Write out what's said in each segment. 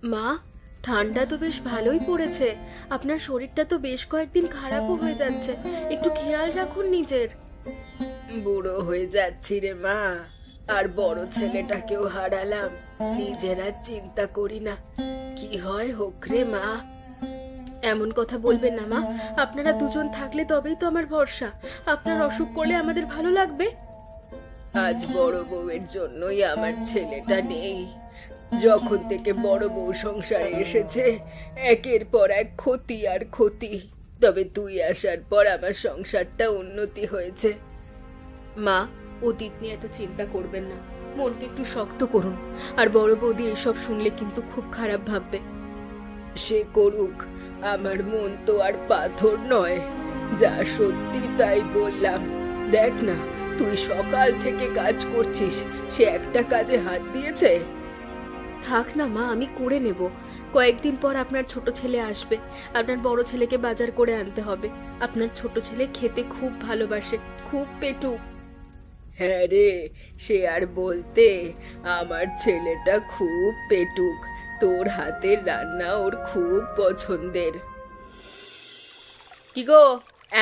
মা, ঠান্ডা তো বেশ ভালোই পড়েছে। আপনার শরীরটা তো বেশ কয়েকদিন খারাপও হয়ে যাচ্ছে, একটু খেয়াল রাখুন নিজের। বুড়ো হয়ে যাচ্ছি রে মা, আর বড় ছেলেটাকেও হারালাম। নিজের আর চিন্তা করি না, কি হয় হোক রে মা। এমন কথা বলবেন না মা, আপনারা দুজন থাকলে তবেই তো আমার ভরসা। আপনার অসুখ করলে আমাদের ভালো লাগবে? আজ বড় বউয়ের জন্যই আমার ছেলেটা নেই। যখন থেকে বড় বউ সংসারে এসেছে, একের পর এক ক্ষতি আর ক্ষতি। তবে তুই আসার পর আমার সংসারটা উন্নতি হয়েছে। মা, অতীত নিয়ে এত চিন্তা করবেন না, মনকে একটু শক্ত করুন। আর বড় বৌদি এসব শুনলে কিন্তু খুব খারাপ ভাববে। সে করুক, আমার মন তো আর পাথর নয়। যা সত্যি তাই বললাম। দেখ না, তুই সকাল থেকে কাজ করছিস, সে একটা কাজে হাত দিয়েছে? থাক না মা, আমি করে নেব। কয়েকদিন পর আপনার ছোট ছেলে আসবে, আপনার বড় ছেলেকে বাজার করে আনতে হবে। আপনার ছোট ছেলে খেতে খুব ভালোবাসে, খুব পেটুক। হ্যাঁ রে, সে আর বলতে। আমার ছেলেটা খুব পেটুক, তোর হাতের রান্না ওর খুব পছন্দের। কি গো,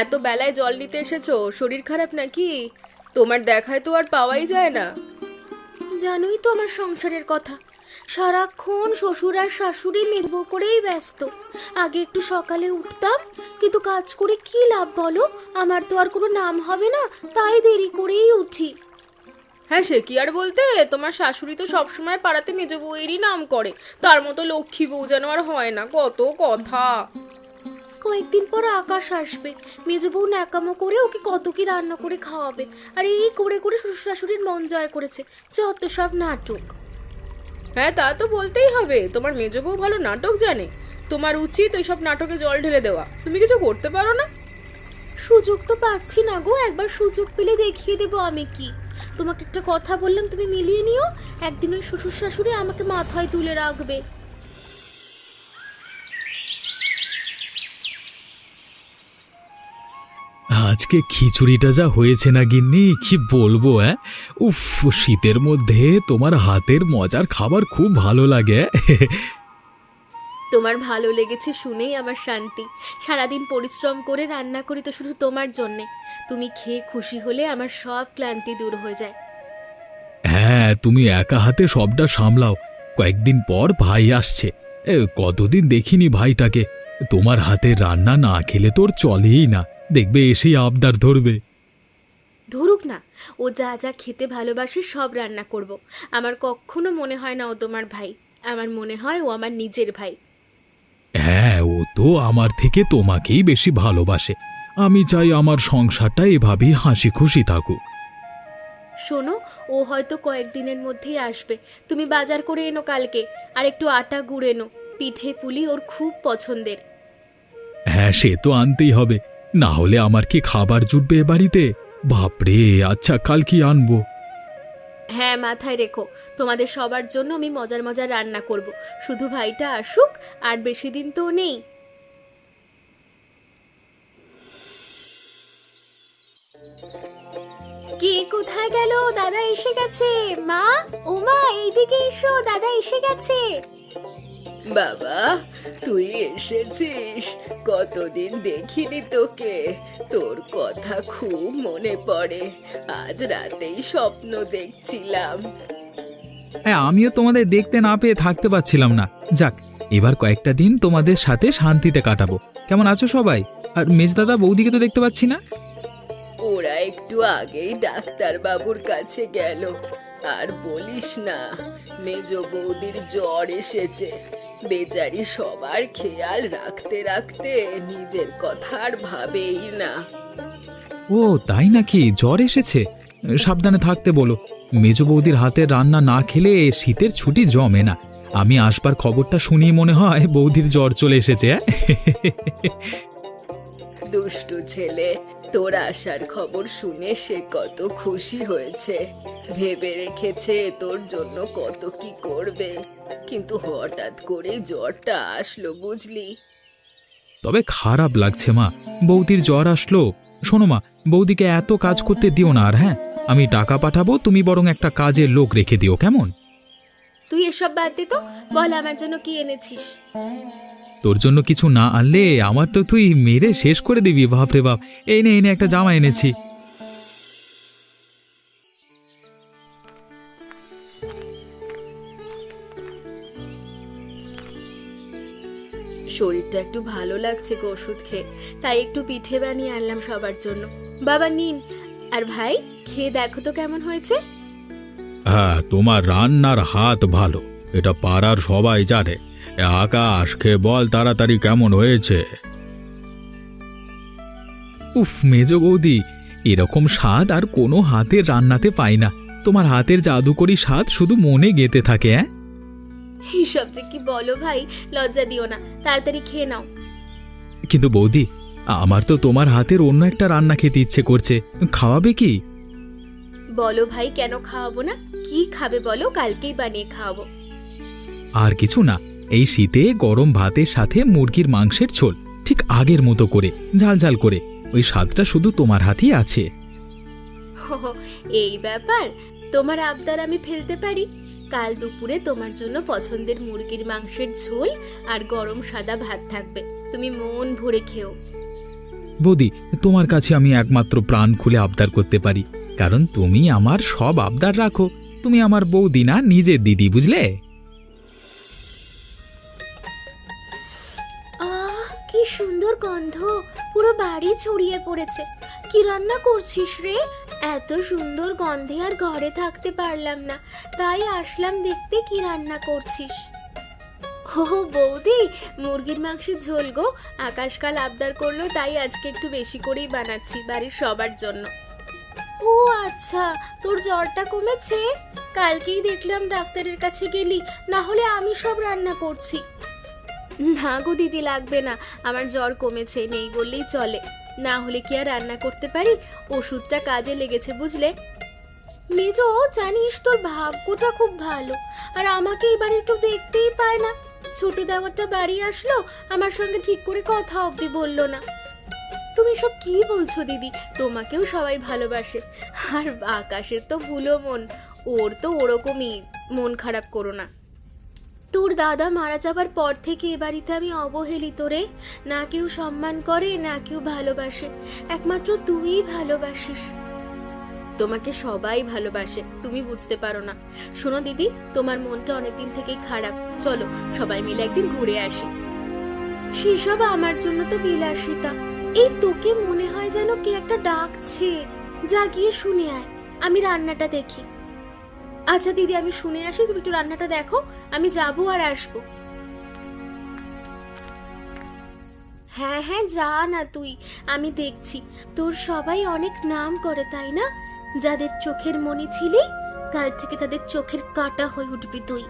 এত বেলায় জল নিতে এসেছো? শরীর খারাপ নাকি? তোমার দেখায় তো আর পাওয়াই যায় না। জানোই তো আমার সংসারের কথা, সারাক্ষণ শ্বশুর আর শাশুড়ি নির্ভর করেই ব্যস্ত। আগে একটু সকালে উঠতাম, কিন্তু কাজ করে কি লাভ বলো? আমার তো আর কোনো নাম হবে না, তাই দেরি করেই উঠি। হ্যাঁ, সে কি আর বলতে, তোমার শাশুড়ি তো সবসময় পাড়াতে মেজ বউয়েরই নাম করে। তার মতো লক্ষ্মী বউ যেন আর হয় না, কত কথা। কয়েকদিন পর আকাশ আসবে, মেজ বউ ন্যাকামো করে ওকে কত কি রান্না করে খাওয়াবে। আর এই করে করে শ্বশুর শাশুড়ির মন জয় করেছে, যত সব নাটক। হ্যাঁ, তা তো বলতেই হবে, তোমার মেজ বউ ভালো নাটক জানে। তোমার উচিত ওই সব নাটকে জল ঢেলে দেওয়া। তুমি কিছু করতে পারো না? সুযোগ তো পাচ্ছি না গো, একবার সুযোগ পেলে দেখিয়ে দেবো আমি কি। তোমাকে একটা কথা বললাম, তুমি মিলিয়ে নিও। একদিন ওই শ্বশুর শাশুড়ি আমাকে মাথায় তুলে রাখবে। আজকে খিচুড়িটা যা হয়েছে না গিন্নি, কি বলবো। উফ, শীতের মধ্যে তোমার হাতের মজার খাবার খুব ভালো লাগে। তোমার ভালো লেগেছে শুনেই আমার শান্তি। সারাদিন পরিশ্রম করে রান্না করি তো শুধু তোমার জন্যে। তুমি খেয়ে খুশি হলে আমার সব ক্লান্তি দূর হয়ে যায়। হ্যাঁ, তুমি একা হাতে সবটা সামলাও। কয়েকদিন পর ভাই আসছে, কতদিন দেখিনি ভাইটাকে। তোমার হাতে রান্না না খেলে তোর চলেই না, দেখবে এসেই আবদার ধরবে। ধরুক না, ও যা যা খেতে ভালোবাসে সব রান্না করব। আমার কখনো মনে হয় না ও তোমার ভাই, আমার মনে হয় ও আমার নিজের ভাই। হ্যাঁ, ও তো আমার থেকে তোমাকেই বেশি ভালোবাসে। আমি চাই আমার সংসারটা এভাবেই হাসি খুশি থাকুক। শোনো, ও হয়তো কয়েকদিনের মধ্যেই আসবে। তুমি বাজার করে এনো কালকে, আর একটু আটা গুড় এনো। পিঠে পুলি ওর খুব পছন্দের। হ্যাঁ, সে তো আনতেই হবে, না হলে আমার কি খাবার জুটবে এ বাড়িতে? বাপরে, আচ্ছা কাল কি আনবো? হ্যাঁ, মাথায় রেখো, তোমাদের সবার জন্য আমি মজার মজার রান্না করব। শুধু ভাইটা আসুক, আর বেশি দিন তো নেই। কে কোথায় গেল? দাদা এসে গেছে। মা, ও মা, এইদিকে এসো, দাদা এসে গেছে। বাবা, তুই এসেছিস? কতদিন দেখিনি তোকে। তোর কথা খুব মনে পড়ে। আজ রাতেই স্বপ্ন দেখছিলাম। হ্যাঁ, আমিও তোমাদের দেখতে না পেয়ে থাকতে পারছিলাম না। যাক, এবার কয়েকটা দিন তোমাদের সাথে শান্তিতে কাটাবো। কেমন আছো সবাই? আর মেজদাদা বৌদিকে তো দেখতে পাচ্ছি না। ওরা একটু আগেই ডাক্তার বাবুর কাছে গেল। আর বলিস না, মেজ বৌদির জ্বর এসেছে। বেচারি সবার খেয়াল রাখতে রাখতে নিজের কথা আর ভাবেই না। ও তাই নাকি? জ্বর এসেছে? সাবধানে থাকতে বলো। মেজ বৌদির হাতের রান্না না খেলে শীতের ছুটি জমে না। আমি আসবার খবরটা শুনি মনে হয় বৌদির জ্বর চলে এসেছে। দুষ্টু ছেলে, তোর আসার খবর শুনে সে কত খুশি হয়েছে। ভেবে রেখেছে তোর জন্য কত কি করবে, কিন্তু হঠাৎ করে জ্বরটা আসলো, বুঝলি? তবে খারাপ লাগছে মা, বৌদির জ্বর আসলো। শোনো মা, বৌদিকে এত কাজ করতে দিও না আর। হ্যাঁ, আমি টাকা পাঠাবো, তুমি বরং একটা কাজের লোক রেখে দিও, কেমন? তুই এসব বাদ দে তো, বল আমার জন্য কি এনেছিস। তোর জন্য কিছু না আনলে আমার তো তুই মেরে শেষ করে দিবি, বাপরে বাপ। এই নে একটা জামা এনেছি। শরীরটা একটু ভালো লাগছে গো ওষুধ খেয়ে, তাই একটু পিঠে বানিয়ে আনলাম সবার জন্য। বাবা নিন। আর ভাই, খেয়ে দেখো তো কেমন হয়েছে। হ্যাঁ, তোমার রান্নার হাত ভালো, এটা পাড়ার সবাই জানে। আকাশ, খেয়ে বল তাড়াতাড়ি কেমন হয়েছে। উফ মেজ বৌদি, এরকম স্বাদ আর কোনো হাতের রান্নাতে পাই না। তোমার হাতের জাদুকরি স্বাদ শুধু মনে গেঁথে থাকে। এইসব যে কি বলো ভাই, লজ্জা দিও না, তাড়াতাড়ি খেয়ে নাও। কিন্তু বৌদি, আমার তো তোমার হাতের অন্য একটা রান্না খেতে ইচ্ছে করছে, খাওয়াবে কি? বলো ভাই, কেন খাওয়াবো না? কি খাবে বলো, কালকেই বানিয়ে খাওয়াবো। আর কিছু না, এই শীতে গরম ভাতের সাথে মুরগির মাংসের ঝোল, ঠিক আগের মতো করে ঝাল ঝাল করে। ওই স্বাদটা শুধু তোমার হাতেই আছে। এই ব্যাপার, তোমার আবদার আমি ফেলতে পারি। কাল দুপুরে তোমার জন্য পছন্দের মুরগির মাংসের ঝোল আর গরম সাদা ভাত থাকবে, তুমি মন ভরে খেও। বৌদি, তোমার কাছে আমি একমাত্র প্রাণ খুলে আবদার করতে পারি, কারণ তুমি আমার সব আবদার রাখো। তুমি আমার বৌদি না, নিজের দিদি, বুঝলে? আহ, কি সুন্দর গন্ধ, পুরো বাড়ি ছড়িয়ে পড়েছে। কি রান্না করছিস রে? এত সুন্দর গন্ধে আর ঘরে থাকতে পারলাম না, তাই আসলাম দেখতে কি রান্না করছিস। ও বৌদি, মুরগির মাংসের ঝোল গো। আকাশকাল আবদার করলো, তাই আজকে একটু বেশি করেই বানাচ্ছি বাড়ির সবার জন্য। ও আচ্ছা, তোর জ্বরটা কমেছে? কালকেই দেখলাম ডাক্তারের কাছে গেলি, না হলে আমি সব রান্না করছি। না গো দিদি, লাগবে না, আমার জ্বর কমেছে, নেই বললেই চলে। না হলে কি আর রান্না করতে পারি? ওষুধটা কাজে লেগেছে, বুঝলে। মেজো, জানিস তোর ভাগ্যটা খুব ভালো, আর আমাকে এই বাড়ির কেউ দেখতেই পায় না। ছোট দেওয়ারটা বাড়ি আসলো, আমার সঙ্গে ঠিক করে কথা অবধি বললো না। তুমি সব কি বলছো দিদি? তোমাকেও সবাই ভালোবাসে। আর আকাশের তো ভুলো মন, ওর তো ওরকমই, মন খারাপ করো না। তোর দাদা মারা যাবার পর থেকে এ বাড়িতে আমি অবহেলিত রে। না কেউ সম্মান করে, না কেউ ভালোবাসে, একমাত্র তুই ভালোবাসিস। তোমাকে সবাই ভালোবাসে, তুমি বুঝতে পারো না। শোনো দিদি, তোমার মনটা অনেকদিন থেকেই খারাপ, চলো সবাই মিলে একদিন ঘুরে আসি। সেসব আমার জন্য তো বিলাসিতা। এই তোকে মনে হয় যেন কে একটা ডাকছে, যা গিয়ে শুনে আয়, আমি রান্নাটা দেখি। আচ্ছা দিদি, আমি শুনে আসি, তুমি একটু রান্নাটা দেখো, আমি যাবো আর আসবো। হ্যাঁ হ্যাঁ, যা না তুই, আমি দেখছি। তোর সবাই অনেক নাম করে, তাই না? যাদের চোখের মনি ছিলি, কাল থেকে তাদের চোখের কাঁটা হয়ে উঠবি তুই।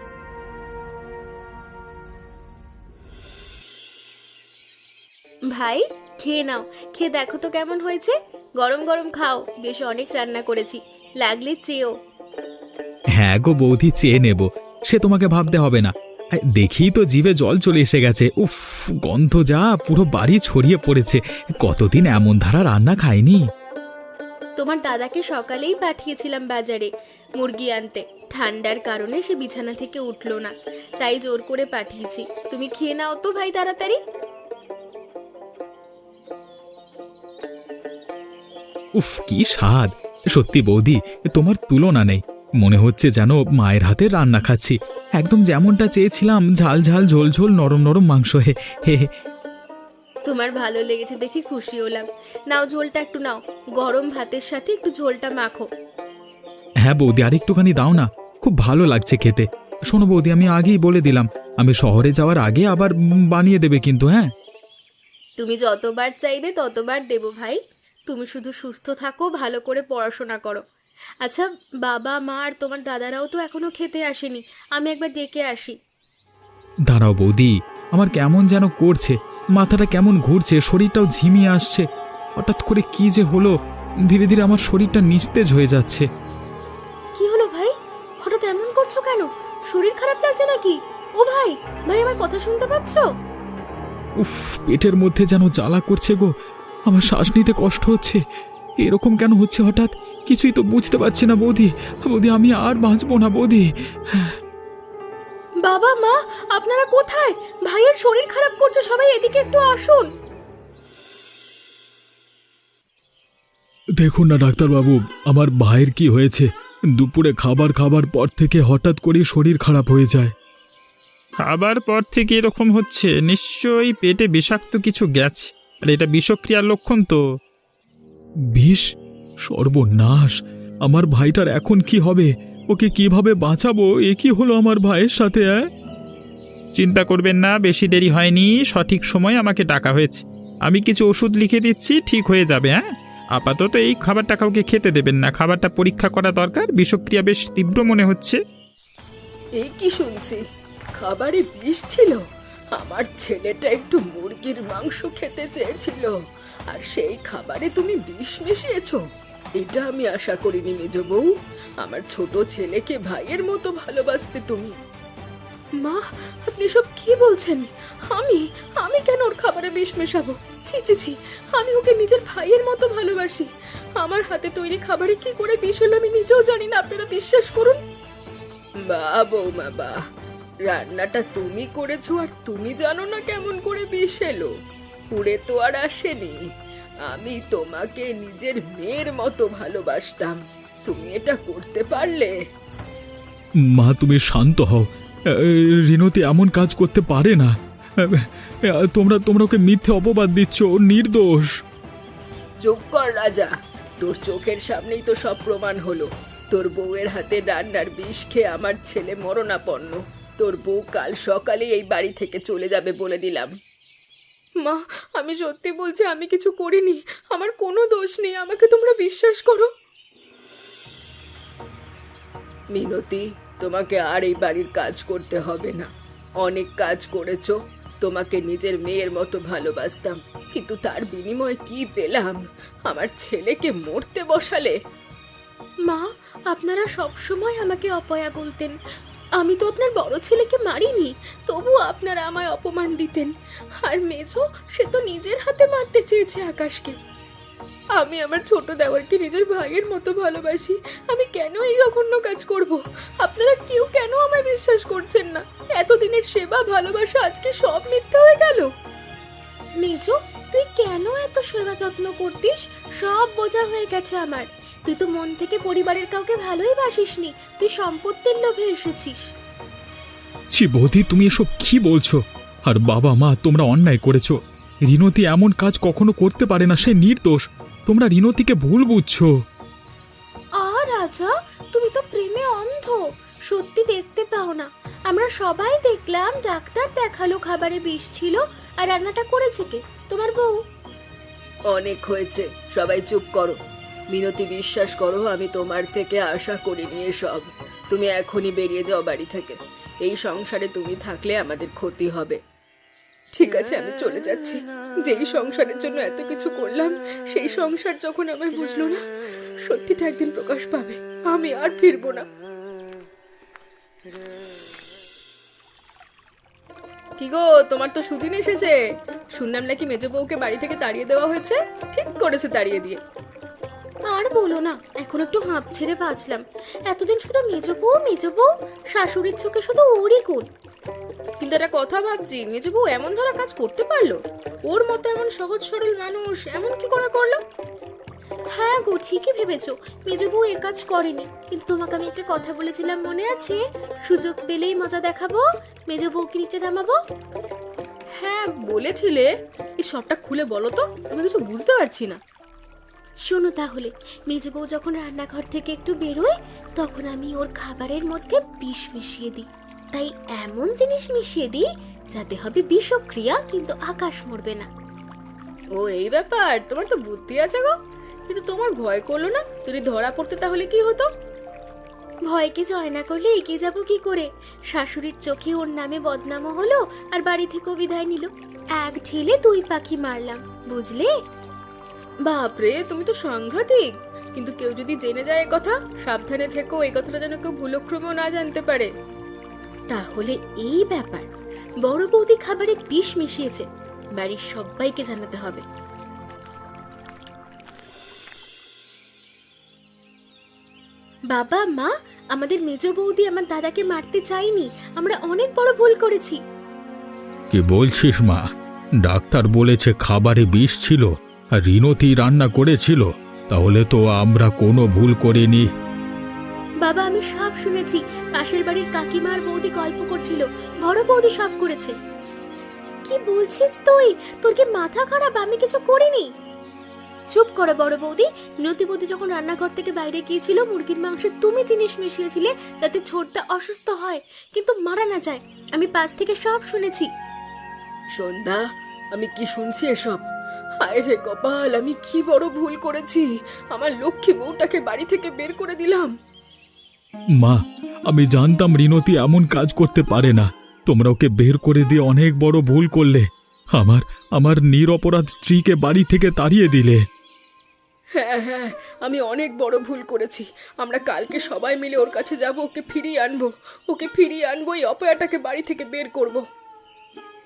ভাই, খেয়ে নাও, খেয়ে দেখো তো কেমন হয়েছে। গরম গরম খাও, বেশ অনেক রান্না করেছি, লাগলে চেয়েও। হ্যাঁ গো বৌদি, চেয়ে নেব, সে তোমাকে ভাবতে হবে না। দেখি তো জিভে জল চলে এসে গেছে। উফ, গন্ধ যা পুরো বাড়ি ছড়িয়ে পড়েছে। কতদিন এমন ধারা রান্না খাইনি। তোমার দাদাকে সকালেই পাঠিয়েছিলাম বাজারে মুরগি আনতে, ঠান্ডার কারণে সে বিছানা থেকে উঠলো না, তাই জোর করে পাঠিয়েছি। তুমি খেয়ে নাও তো ভাই, তাড়াতাড়ি। উফ, কি স্বাদ! সত্যি বৌদি, তোমার তুলনা নেই। মনে হচ্ছে যেন মায়ের হাতে রান্না খাচ্ছি, একদম যেমনটা চেয়েছিলাম, ঝাল ঝাল ঝোল ঝোল নরম নরম মাংস। হে হে। তোমার ভালো লেগেছে দেখে খুশি হলাম। নাও, ঝোলটা একটু নাও, গরম ভাতের সাথে একটু ঝোলটা মাখো। হ্যাঁ বৌদি, আর একটুখানি দাও না, খুব ভালো লাগছে খেতে। শোনো বৌদি, আমি আগেই বলে দিলাম, আমি শহরে যাওয়ার আগে আবার বানিয়ে দেবে কিন্তু। হ্যাঁ, তুমি যতবার চাইবে ততবার দেবো ভাই। তুমি শুধু সুস্থ থাকো, ভালো করে পড়াশোনা করো। আচ্ছা, বাবা মা আর তোমার দাদারাও তো এখনো খেতে আসেনি, আমি একবার ডেকে আসি। দাঁড়াও বৌদি, আমার কেমন যেন করছে, মাথাটা কেমন ঘুরছে, শরীরটাও ঝিমিয়ে আসছে। হঠাৎ করে কি যে হলো, ধীরে ধীরে আমার শরীরটা নিস্তেজ হয়ে যাচ্ছে। কি হলো ভাই, হঠাৎ এমন করছো কেন? শরীর খারাপ লাগছে নাকি? ও ভাই, ভাই আমার কথা শুনতে পাচ্ছ? উফ, পেটের মধ্যে যেন জ্বালা করছে গো, আমার শ্বাস নিতে কষ্ট হচ্ছে। এরকম কেন হচ্ছে হঠাৎ, কিছুই তো বুঝতে পারছি না বৌদি। বৌদি, আমি আর বাঁচবো না বৌদি। বাবা মা, আপনারা কোথায়? ভাইয়ের শরীর খারাপ করছে, সবাই এদিকে একটু আসুন। দেখুন না ডাক্তারবাবু, আমার ভাইয়ের কি হয়েছে। দুপুরে খাবার খাবার পর থেকে হঠাৎ করে শরীর খারাপ হয়ে যায়। খাবার পর থেকে এরকম হচ্ছে, নিশ্চয়ই পেটে বিষাক্ত কিছু গেছে। আর এটা বিষক্রিয়ার লক্ষণ তো। বিষ? সর্বনাশ! আমার ভাইটার এখন কি হবে? ওকে কিভাবে বাঁচাবো? এ কি হলো আমার ভাইয়ের সাথে? চিন্তা করবেন না, বেশি দেরি হয়নি, সঠিক সময় আমাকে ডাকা হয়েছে। আমি কিছু ওষুধ লিখে দিচ্ছি, ঠিক হয়ে যাবে। হ্যাঁ, আপাতত এই খাবারটা কাউকে খেতে দেবেন না, খাবারটা পরীক্ষা করা দরকার, বিষক্রিয়া বেশ তীব্র মনে হচ্ছে। এই কি শুনছি, খাবারে বিষ ছিল? আমার ছেলেটা একটু মুরগির মাংস খেতে চেয়েছিল, আর সেই খাবারে তুমি বিষ মিশিয়েছো? এটা আমি আশা করিনি মেজ বউ। আমার ছোট ছেলেকে ভাইয়ের মতো ভালোবাসতে তুমি। মা, আপনি সব কি বলছেন? আমি আমি কেন ওর খাবারে বিষ মেশাবো? ছি ছি ছি, আমি ওকে নিজের ভাইয়ের মতো ভালোবাসি। আমার হাতে তৈরি খাবারে কি করে বিষ হলো আমি নিজেও জানি না, আপনারা বিশ্বাস করুন। বাহ বৌমা বাহ, রান্নাটা তুমি করেছো আর তুমি জানো না কেমন করে বিষ এলো? পুড়ে তো আর আসেনি। আমি তোমাকে নিজের মেয়ের মতো ভালোবাসতাম, তুমি এটা করতে পারলে? মা, তুমি শান্ত হও। রিনতি এমন কাজ করতে পারে না। তোমরা তোমরা ওকে মিথ্যে অপবাদ দিচ্ছ, ও নির্দোষ। চুপ কর রাজা, তোর চোখের সামনেই তো সব প্রমাণ হলো। তোর বউয়ের হাতে রান্নার বিষ খেয়ে আমার ছেলে মরণাপন্ন। তোর বউ কাল সকালে এই বাড়ি থেকে চলে যাবে বলে দিলাম। মা, আমি সত্যি বলছি, আমি কিছু করিনি, আমার কোনো দোষ নেই, আমাকে তোমরা বিশ্বাস করো। মিনতি, তোমাকে আর এই বাড়ির কাজ করতে হবে না, অনেক কাজ করেছো। তোমাকে নিজের মেয়ের মতো ভালোবাসতাম, কিন্তু তার বিনিময়ে কি পেলাম? আমার ছেলেকে মরতে বসালে। মা, আপনারা সব সময় আমাকে অপয়া বলতেন। আমি তো আপনার বড় ছেলেকে মারিনি, তবু আপনারা আমায় অপমান দিতেন। আর মেজো, সে তো নিজের হাতে মারতে চেয়েছে আকাশকে। আমি আমার ছোট দেওরকে নিজের ভাইয়ের মতো ভালোবাসি, আমি কেন এই জঘন্য কাজ করব? আপনারা কেউ কেন আমায় বিশ্বাস করছেন না? এতদিনের সেবা ভালোবাসা আজকে সব মিথ্যা হয়ে গেল। মেজো, তুই কেন এত সেবা যত্ন করতিস? সব বোঝা হয়ে গেছে আমার। তুই তো মন থেকে পরিবারের কাউকে ভালোই বাসিসনি, তুই সম্পত্তির লোভে এসেছিস। ছি বৌদি, তুমি এসব কি বলছো? আর বাবা মা, তোমরা অন্যায় করেছো। রিনতি এমন কাজ কখনো করতে পারে না, সে নির্দোষ। তোমরা রিনতিকে ভুল বুঝছো। রাজা, তুমি তো প্রেমে অন্ধ, সত্যি দেখতে পাও না। আমরা সবাই দেখলাম, ডাক্তার দেখালো খাবারে বিষ ছিল, আর রান্নাটা করেছে কে? তোমার বউ। অনেক হয়েছে, সবাই চুপ করো। মিনতি, বিশ্বাস করো, আমি তোমার থেকে আশা করিনি এসব। তুমি এখনই বেরিয়ে যাও বাড়ি থেকে। এই সংসারে তুমি থাকলে আমাদের ক্ষতি হবে। ঠিক আছে, আমি চলে যাচ্ছি। যেই সংসারের জন্য এত কিছু করলাম, সেই সংসার যখন আমায় বুঝলো না, সত্যিটা একদিন প্রকাশ পাবে। আমি আর ফিরবো না। কি গো, তোমার তো সুদিন এসেছে। শুনলাম নাকি মেজ বউকে বাড়ি থেকে তাড়িয়ে দেওয়া হয়েছে। ঠিক করেছে তাড়িয়ে দিয়ে। আর বলো না, এখন একটু হাঁপ ছেড়ে বাঁচলাম। এতদিন শুধু মেজ বউ, শাশুড়ির চোখে শুধু ওরই কোণ। কিন্তু একটা কথা ভাবছি, মেজ বউ এমন ধরা কাজ করতে পারলো? ওর মতো এমন সহজ সরল মানুষ এমন কি করে করলো? হ্যাঁ গো, ঠিকই ভেবেছো, মেজ বউ এ কাজ করেনি। কিন্তু তোমাকে আমি একটা কথা বলেছিলাম, মনে আছে? সুযোগ পেলেই মজা দেখাবো, মেজ বউকে নিচে নামাবো। হ্যাঁ বলেছিলে, এই সবটা খুলে বলো তো, আমি কিছু বুঝতে পারছি না। শোনো তাহলে, মেজ বউ যখন রান্নাঘর থেকে একটু বেরোয়, তখন আমি ওর খাবারের মধ্যে বিষ মিশিয়ে দিই। তাই এমন জিনিস মিশিয়ে দিই যাতে হবে বিষক্রিয়া, কিন্তু আকাশ মরবে না। ও এই ব্যাপার, তোমার তো বুদ্ধি আছে গো। কিন্তু তোমার ভয় করলো না? যদি ধরা পড়তে তাহলে কি হতো? ভয়কে জয় না করলে এগিয়ে যাবো কি করে? শাশুড়ির চোখে ওর নামে বদনামও হলো, আর বাড়ি থেকেও বিদায় নিল। এক ঢিলে দুই পাখি মারলাম, বুঝলে? বাপরে, তুমি তো সাংঘাতিক। কিন্তু কেউ যদি জেনে যায় কথা, সাবধানে থেকো, এই কথাটা যেন কেউ ভুলক্রমেও না জানতে পারে। তাহলে এই ব্যাপার, বড় বৌদি খাবারে বিষ মিশিয়েছে, বাড়ির সবাইকে জানাতে হবে। বাবা মা, আমাদের মেজ বৌদি আমার দাদাকে মারতে চাইনি। আমরা অনেক বড় ভুল করেছি। কি বলছিস মা? ডাক্তার বলেছে খাবারে বিষ ছিল আর রিনতি রান্না করেছিল, তাহলে তো আমরা কোনো ভুল করিনি। বাবা, আমি সব শুনেছি। পাশের বাড়ির কাকিমা আর বৌদি গল্প করছিল, বড় বৌদি সব করেছে। কি বলছিস তুই? তোর কি মাথা খারাপ? আমি কিছু করিনি। চুপ করো বড় বৌদি। মিনতি বৌদি যখন রান্নাঘর থেকে বাইরে গিয়েছিল, মুরগির মাংসে তুমি জিনিস মিশিয়েছিলে যাতে ছোটটা অসুস্থ হয়, কিন্তু মারা না যায়। আমি পাশ থেকে সব শুনেছি। সন্ধ্যা, আমি কি শুনছি এসব? হায় রে কপাল, আমি কি বড় ভুল করেছি। আমার লক্ষ্মী বউটাকে বাড়ি থেকে বের করে দিলাম। মা, আমি জানতাম রিনতি এমন কাজ করতে পারে না। তোমরা ওকে বের করে দিয়ে অনেক বড় ভুল করলে। আমার নিরপরাধ স্ত্রীকে বাড়ি থেকে তাড়িয়ে দিলে। হ্যাঁ হ্যাঁ, আমি অনেক বড় ভুল করেছি। আমরা কালকে সবাই মিলে ওর কাছে যাব, ওকে ফিরিয়ে আনবো। এই অপয়াটাকে বাড়ি থেকে বের করব।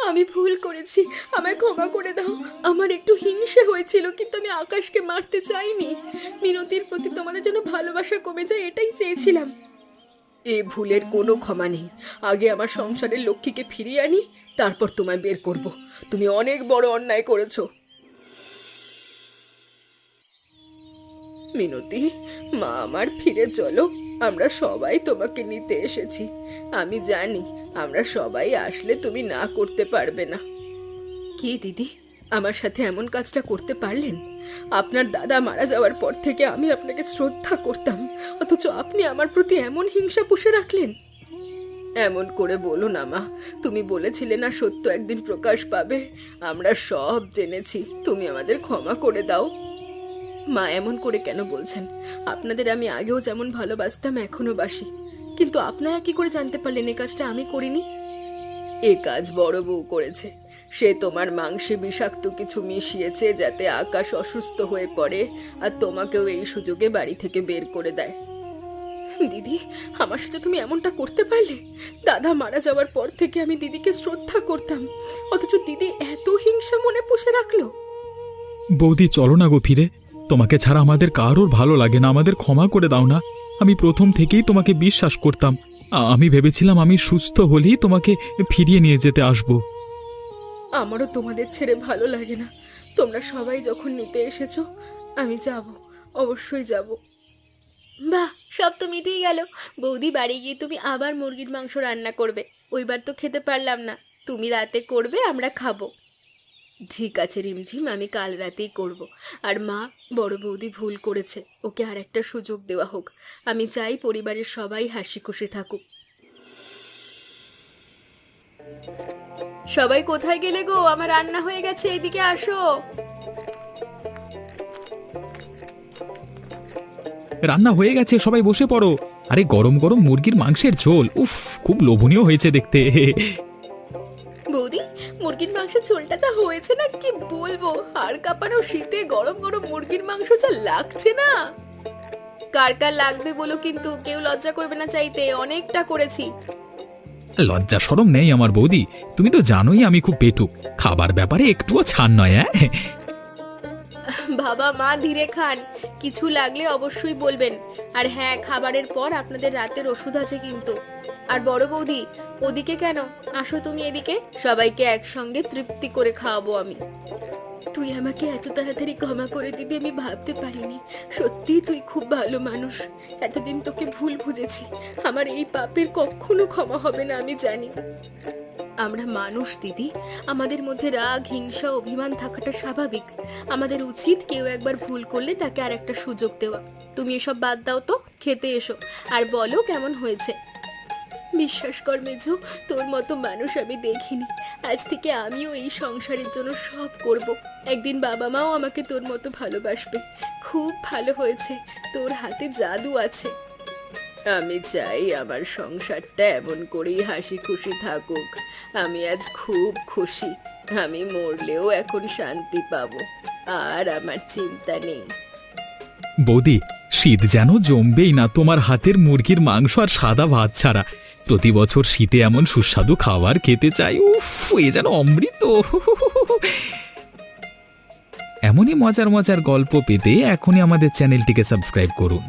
আমি ভুল করেছি, আমায় ক্ষমা করে দাও। আমার একটু হিংসে হয়েছিল, কিন্তু আমি আকাশকে মারতে চাইনি। মিনতির প্রতি তোমাদের যেন ভালোবাসা কমে যায়, এটাই চেয়েছিলাম। এ ভুলের কোনো ক্ষমা নেই। আগে আমার সংসারের লক্ষ্মীকে ফিরিয়ে আনি, তারপর তোমায় বের করব। তুমি অনেক বড় অন্যায় করেছো। মিনতি, মা আমার, ফিরে চলো। আমরা সবাই তোমাকে নিতে এসেছি। আমি জানি আমরা সবাই আসলে তুমি না করতে পারবে না। কি দিদি, আমার সাথে এমন কাজটা করতে পারলেন? আপনার দাদা মারা যাওয়ার পর থেকে আমি আপনাকে শ্রদ্ধা করতাম, অথচ আপনি আমার প্রতি এমন হিংসা পুষে রাখলেন। এমন করে বলো না মা। তুমি বলেছিলে না সত্য একদিন প্রকাশ পাবে। আমরা সব জেনেছি, তুমি আমাদের ক্ষমা করে দাও। মা, এমন করে কেন বলছেন? আপনাদের আমি আগেও যেমন ভালোবাসতাম এখনো বাসি, কিন্তু আপনারা কি করে জানতে পারলেন এই কাজটা আমি করিনি? এ কাজ বড় বউ করেছে। সে তোমার মাংসে বিষাক্ত কিছু মিশিয়েছে যাতে আকাশ অসুস্থ হয়ে পড়ে, আর তোমাকেও এই সুযোগে বাড়ি থেকে বের করে দেয়। দিদি, আমার সাথে তুমি এমনটা করতে পারলে? দাদা মারা যাওয়ার পর থেকে আমি দিদিকে শ্রদ্ধা করতাম, অথচ দিদি এত হিংসা মনে পুষে রাখলো। বৌদি, চলো না গো ফিরে। তোমাকে ছাড়া আমাদের কারোর ভালো লাগে না। আমাদের ক্ষমা করে দাও না। আমি প্রথম থেকেই তোমাকে বিশ্বাস করতাম। আমি ভেবেছিলাম আমি সুস্থ হলেই তোমাকে ফিরিয়ে নিয়ে যেতে আসবো। আমারও তোমাদের ছেড়ে ভালো লাগে না। তোমরা সবাই যখন নিতে এসেছো, আমি যাব, অবশ্যই যাব। বাহ, সব তো মিটেই গেল। বৌদি, বাড়ি গিয়ে তুমি আবার মুরগির মাংস রান্না করবে। ওইবার তো খেতে পারলাম না, তুমি রাতে করবে, আমরা খাবো। ঠিক আছে রিমঝিম, আমি কাল রাতেই করব। আর মা, বড় বৌদি ভুল করেছে, ওকে আর একটা সুযোগ দেওয়া হোক। আমি চাই পরিবারের সবাই হাসি খুশি থাকুক। সবাই কোথায় গেলে গো? আমার রান্না হয়ে গেছে, এদিকে আসো। রান্না হয়ে গেছে, সবাই বসে পড়ো। আরে গরম গরম মুরগির মাংসের ঝোল, উফ, খুব লোভনীয় হয়েছে দেখতে। বৌদি, মুরগির মাংসের ঝোলটা যা হয়েছে না, কি বলবো। হাড় কাঁপানো শীতে গরম গরম মুরগির মাংস যা লাগছে না। কার কার লাগবে বলো, কিন্তু কেউ লজ্জা করবে না চাইতে। অনেকটা করেছি। লজ্জা শরম নেই আমার বৌদি। তুমি তো জানোই আমি খুব পেটুক, খাবার ব্যাপারে একটুও ছাড় নয়। বাবা মা, ধীরে খান। কিছু লাগলে অবশ্যই বলবেন। আর হ্যাঁ, খাবারের পর আপনাদের রাতের ওষুধ আছে কিন্তু। আর বড় বৌদি, ওদিকে কেন? আসো তুমি এদিকে, সবাইকে একসঙ্গে তৃপ্তি করে খাওয়াবো আমি। তুই আমাকে এত তাড়াতাড়ি ক্ষমা করে দিবি আমি ভাবতে পারিনি। সত্যি তুই খুব ভালো মানুষ। এতদিন তোকে ভুল বুঝেছি। আমার এই পাপের কখনো ক্ষমা হবে না, আমি জানি। আমরা মানুষ দিদি, আমাদের মধ্যে রাগ, হিংসা, অভিমান থাকাটা স্বাভাবিক। আমাদের উচিত কেউ একবার ভুল করলে তাকে আর একটা সুযোগ দেওয়া। তুমি এসব বাদ দাও তো, খেতে এসো আর বলো কেমন হয়েছে। বিশ্বাস কর মেজো, তোর মতো মানুষ আমি দেখিনি। আজ থেকে আমিও এই সংসারের জন্য সব করব। একদিন বাবা মাও আমাকে তোর মতো ভালোবাসবে। খুব ভালো হয়েছে, তোর হাতে জাদু আছে। আমি চাই আমার সংসারটা এমন করেই হাসি খুশি থাকুক। আমি আজ খুব খুশি। আমি মরলেও এখন শান্তি পাবো, আর আমার চিন্তা নেই। বৌদি, শীত যেন জমবেই না তোমার হাতের মুরগির মাংস আর সাদা ভাত ছাড়া। প্রতি বছর শীতে এমন সুস্বাদু খাবার খেতে চাই। উফ, এ যেন অমৃত। এমনই মজার মজার গল্প পেতে এখনই আমাদের চ্যানেলটিকে সাবস্ক্রাইব করুন।